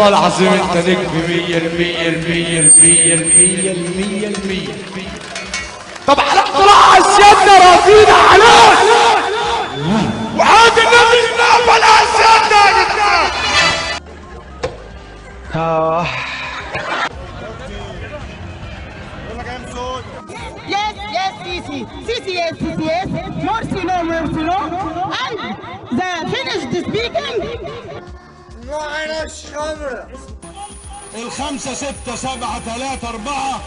والله العظيم انت نجم 100%. طب على اقتراع السيادة راضينا عليه وعاد النبي نقبل السيادة. Yes, Sisi. Sisi, yes. Morsi, no. And the finished speaking. معناش خمرة. 5 6 7 3 4.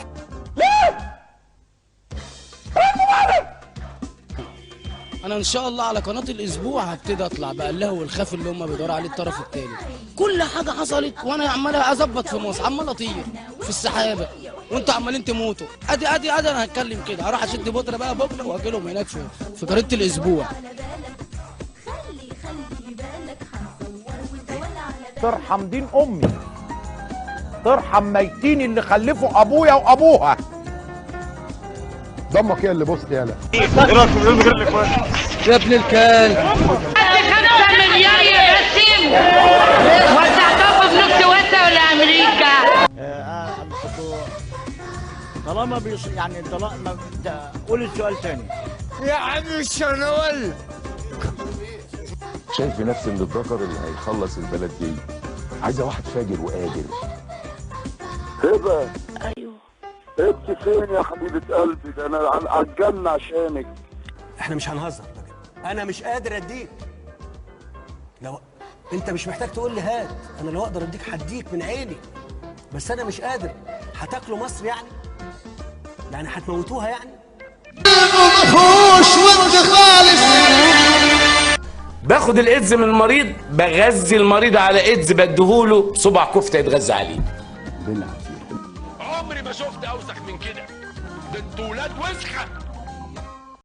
انا ان شاء الله على قناه الاسبوع هبتدي اطلع بقى اللهو والخاف اللي هم بيدوروا عليه الطرف الثالث. كل حاجه حصلت وانا عمال اظبط في مصر، عمال اطير في السحابه وانتوا عمالين تموتوا. ادي انا هتكلم كده، هروح اشد بودره بقى بكره واجي لهم هناك في قناه الاسبوع. ترحم دين امي، ترحم ميتين اللي خلفوا ابويا وابوها. ضمك ايه اللي بوست يالا؟ ايه رايكم نقول لك يا ابن الكلب 5 مليار يا باسم وسعتوه بنص وسع لامريكا. طالما يعني طالما قول السؤال تاني يا عم الشنول. شايف بنفسي ان الذكر اللي هيخلص البلد دي عايزه واحد فاجر وقادر. هبه. ايوه. ابكي فين يا حبيبه قلبي؟ ده انا على الجنه عشانك. احنا مش هنهزر بقى. انا مش قادر اديك. لو انت مش محتاج تقول لي هات، انا لو اقدر اديك هديك من عيني، بس انا مش قادر. هتاكلوا مصر يعني هتموتوها يعني. مفهوش وانت خالص. باخد الايدز من المريض، بغذي المريض على ايدز بديهوله صباع كفته يتغذى عليه. بالعافيه. عمري ما شفت اوسخ من كده، ده انتوا ولاد وسخه.